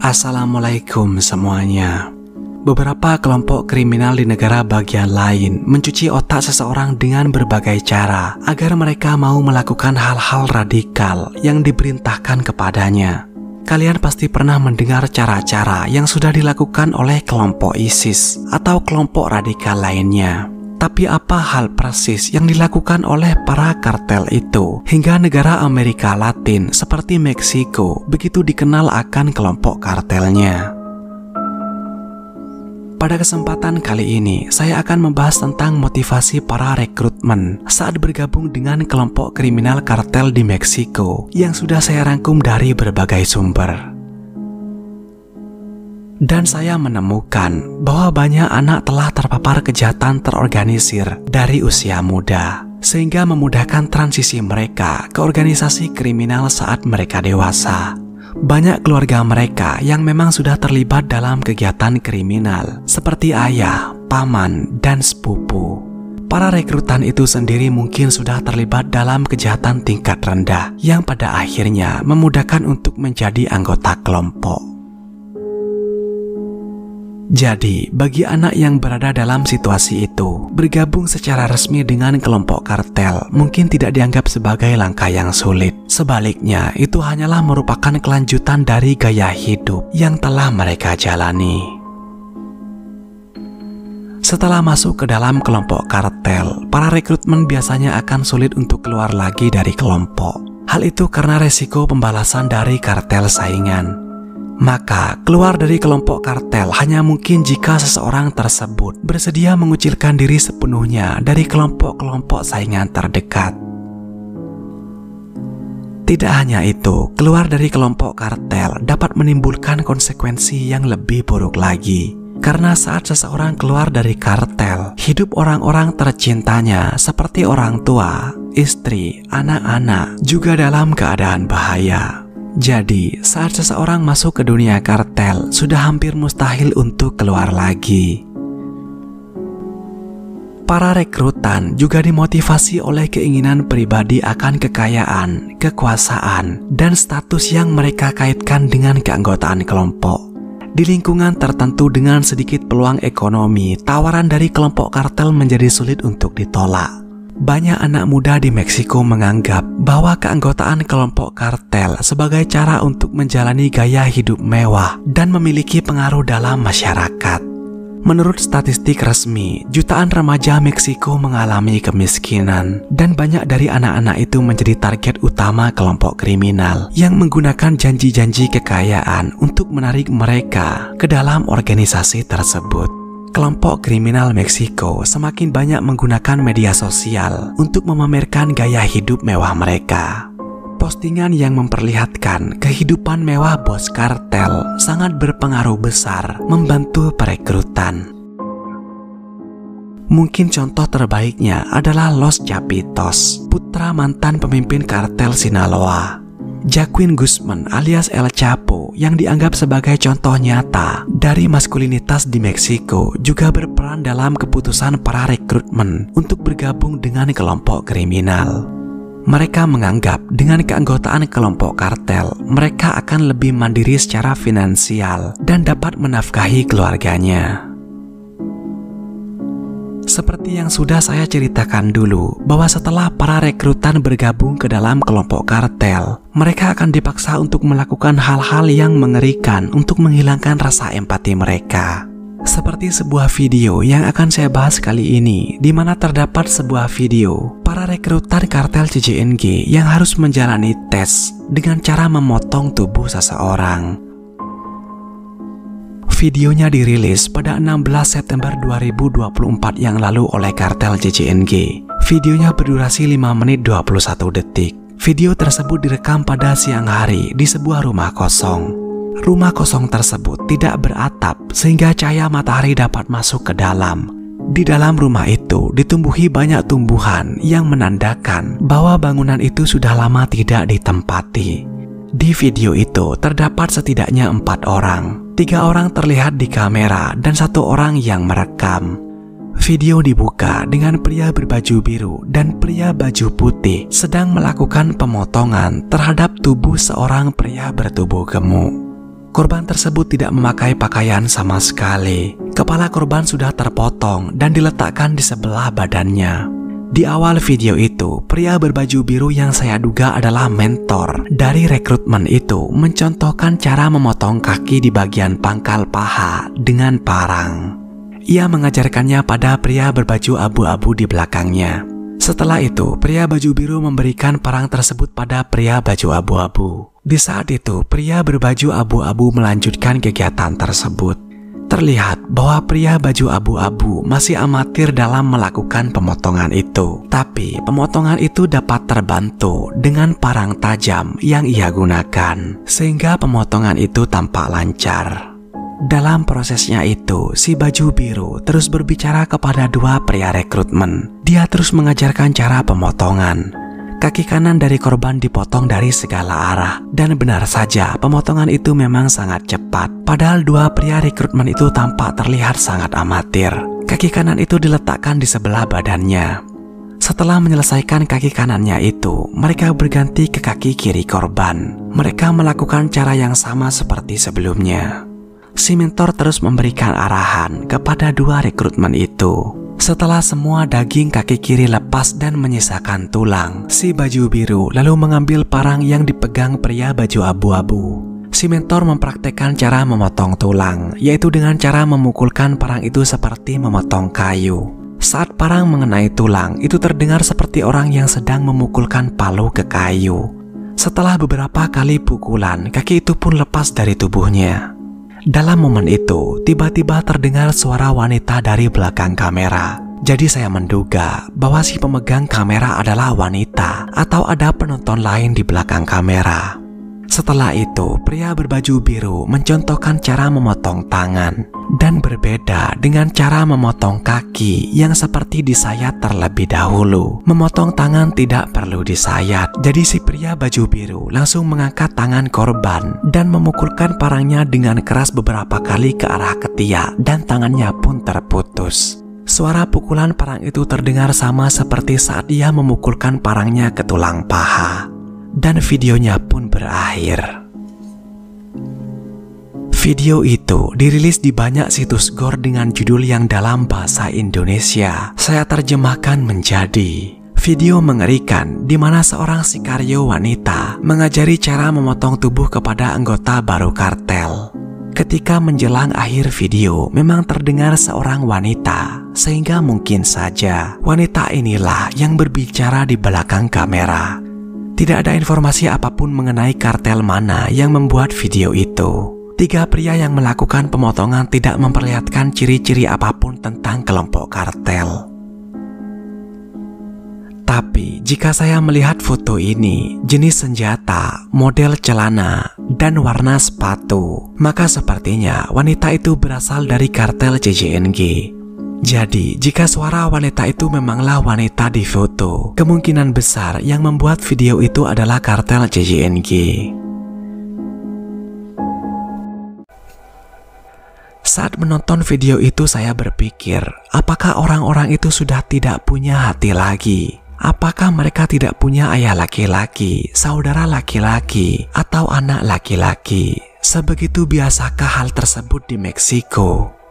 Assalamualaikum semuanya. Beberapa kelompok kriminal di negara bagian lain mencuci otak seseorang dengan berbagai cara agar mereka mau melakukan hal-hal radikal yang diperintahkan kepadanya. Kalian pasti pernah mendengar cara-cara yang sudah dilakukan oleh kelompok ISIS atau kelompok radikal lainnya. Tapi apa hal persis yang dilakukan oleh para kartel itu hingga negara Amerika Latin seperti Meksiko begitu dikenal akan kelompok kartelnya? Pada kesempatan kali ini, saya akan membahas tentang motivasi para rekrutmen saat bergabung dengan kelompok kriminal kartel di Meksiko yang sudah saya rangkum dari berbagai sumber. Dan saya menemukan bahwa banyak anak telah terpapar kejahatan terorganisir dari usia muda, sehingga memudahkan transisi mereka ke organisasi kriminal saat mereka dewasa. Banyak keluarga mereka yang memang sudah terlibat dalam kegiatan kriminal, seperti ayah, paman, dan sepupu. Para rekrutan itu sendiri mungkin sudah terlibat dalam kejahatan tingkat rendah, yang pada akhirnya memudahkan untuk menjadi anggota kelompok. Jadi, bagi anak yang berada dalam situasi itu, bergabung secara resmi dengan kelompok kartel mungkin tidak dianggap sebagai langkah yang sulit. Sebaliknya, itu hanyalah merupakan kelanjutan dari gaya hidup yang telah mereka jalani. Setelah masuk ke dalam kelompok kartel, para rekrutmen biasanya akan sulit untuk keluar lagi dari kelompok. Hal itu karena resiko pembalasan dari kartel saingan. Maka, keluar dari kelompok kartel hanya mungkin jika seseorang tersebut bersedia mengucilkan diri sepenuhnya dari kelompok-kelompok saingan terdekat. Tidak hanya itu, keluar dari kelompok kartel dapat menimbulkan konsekuensi yang lebih buruk lagi. Karena saat seseorang keluar dari kartel, hidup orang-orang tercintanya seperti orang tua, istri, anak-anak juga dalam keadaan bahaya. Jadi, saat seseorang masuk ke dunia kartel, sudah hampir mustahil untuk keluar lagi. Para rekrutan juga dimotivasi oleh keinginan pribadi akan kekayaan, kekuasaan, dan status yang mereka kaitkan dengan keanggotaan kelompok. Di lingkungan tertentu dengan sedikit peluang ekonomi, tawaran dari kelompok kartel menjadi sulit untuk ditolak. Banyak anak muda di Meksiko menganggap bahwa keanggotaan kelompok kartel sebagai cara untuk menjalani gaya hidup mewah dan memiliki pengaruh dalam masyarakat. Menurut statistik resmi, jutaan remaja Meksiko mengalami kemiskinan, dan banyak dari anak-anak itu menjadi target utama kelompok kriminal yang menggunakan janji-janji kekayaan untuk menarik mereka ke dalam organisasi tersebut. Kelompok kriminal Meksiko semakin banyak menggunakan media sosial untuk memamerkan gaya hidup mewah mereka. Postingan yang memperlihatkan kehidupan mewah bos kartel sangat berpengaruh besar membantu perekrutan. Mungkin contoh terbaiknya adalah Los Chapitos, putra mantan pemimpin kartel Sinaloa. Joaquin Guzman alias El Chapo yang dianggap sebagai contoh nyata dari maskulinitas di Meksiko juga berperan dalam keputusan para rekrutmen untuk bergabung dengan kelompok kriminal. Mereka menganggap dengan keanggotaan kelompok kartel, mereka akan lebih mandiri secara finansial dan dapat menafkahi keluarganya. Seperti yang sudah saya ceritakan dulu, bahwa setelah para rekrutan bergabung ke dalam kelompok kartel, mereka akan dipaksa untuk melakukan hal-hal yang mengerikan untuk menghilangkan rasa empati mereka. Seperti sebuah video yang akan saya bahas kali ini, di mana terdapat sebuah video para rekrutan kartel CJNG yang harus menjalani tes dengan cara memotong tubuh seseorang. Videonya dirilis pada 16 September 2024 yang lalu oleh kartel CJNG. Videonya berdurasi 5 menit 21 detik. Video tersebut direkam pada siang hari di sebuah rumah kosong. Rumah kosong tersebut tidak beratap sehingga cahaya matahari dapat masuk ke dalam. Di dalam rumah itu ditumbuhi banyak tumbuhan yang menandakan bahwa bangunan itu sudah lama tidak ditempati. Di video itu terdapat setidaknya 4 orang. 3 orang terlihat di kamera dan 1 orang yang merekam. Video dibuka dengan pria berbaju biru dan pria baju putih sedang melakukan pemotongan terhadap tubuh seorang pria bertubuh gemuk. Korban tersebut tidak memakai pakaian sama sekali. Kepala korban sudah terpotong dan diletakkan di sebelah badannya. Di awal video itu, pria berbaju biru yang saya duga adalah mentor dari rekrutmen itu mencontohkan cara memotong kaki di bagian pangkal paha dengan parang. Ia mengajarkannya pada pria berbaju abu-abu di belakangnya. Setelah itu, pria baju biru memberikan parang tersebut pada pria baju abu-abu. Di saat itu, pria berbaju abu-abu melanjutkan kegiatan tersebut. Terlihat bahwa pria baju abu-abu masih amatir dalam melakukan pemotongan itu. Tapi, pemotongan itu dapat terbantu dengan parang tajam yang ia gunakan, sehingga pemotongan itu tampak lancar. Dalam prosesnya itu, si baju biru terus berbicara kepada 2 pria rekrutmen. Dia terus mengajarkan cara pemotongan. Kaki kanan dari korban dipotong dari segala arah. Dan benar saja, pemotongan itu memang sangat cepat. Padahal 2 pria rekrutmen itu tampak terlihat sangat amatir. Kaki kanan itu diletakkan di sebelah badannya. Setelah menyelesaikan kaki kanannya itu, mereka berganti ke kaki kiri korban. Mereka melakukan cara yang sama seperti sebelumnya. Si mentor terus memberikan arahan kepada 2 rekrutmen itu. Setelah semua daging kaki kiri lepas dan menyisakan tulang, si baju biru lalu mengambil parang yang dipegang pria baju abu-abu. Si mentor mempraktekkan cara memotong tulang, yaitu dengan cara memukulkan parang itu seperti memotong kayu. Saat parang mengenai tulang, itu terdengar seperti orang yang sedang memukulkan palu ke kayu. Setelah beberapa kali pukulan, kaki itu pun lepas dari tubuhnya. Dalam momen itu, tiba-tiba terdengar suara wanita dari belakang kamera. Jadi saya menduga bahwa si pemegang kamera adalah wanita atau ada penonton lain di belakang kamera. Setelah itu, pria berbaju biru mencontohkan cara memotong tangan dan berbeda dengan cara memotong kaki yang seperti disayat terlebih dahulu. Memotong tangan tidak perlu disayat, jadi si pria baju biru langsung mengangkat tangan korban dan memukulkan parangnya dengan keras beberapa kali ke arah ketiak dan tangannya pun terputus. Suara pukulan parang itu terdengar sama seperti saat ia memukulkan parangnya ke tulang paha. Dan videonya pun berakhir. Video itu dirilis di banyak situs gore dengan judul yang dalam bahasa Indonesia saya terjemahkan menjadi video mengerikan di mana seorang sikario wanita mengajari cara memotong tubuh kepada anggota baru kartel. Ketika menjelang akhir video memang terdengar seorang wanita, sehingga mungkin saja wanita inilah yang berbicara di belakang kamera. Tidak ada informasi apapun mengenai kartel mana yang membuat video itu. 3 pria yang melakukan pemotongan tidak memperlihatkan ciri-ciri apapun tentang kelompok kartel. Tapi jika saya melihat foto ini, jenis senjata, model celana, dan warna sepatu, maka sepertinya wanita itu berasal dari kartel CJNG. Jadi, jika suara wanita itu memanglah wanita di foto, kemungkinan besar yang membuat video itu adalah kartel CJNG. Saat menonton video itu saya berpikir, apakah orang-orang itu sudah tidak punya hati lagi? Apakah mereka tidak punya ayah laki-laki, saudara laki-laki, atau anak laki-laki? Sebegitu biasakah hal tersebut di Meksiko?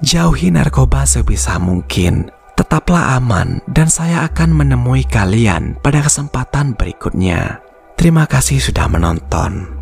Jauhi narkoba sebisa mungkin, tetaplah aman, dan saya akan menemui kalian pada kesempatan berikutnya. Terima kasih sudah menonton.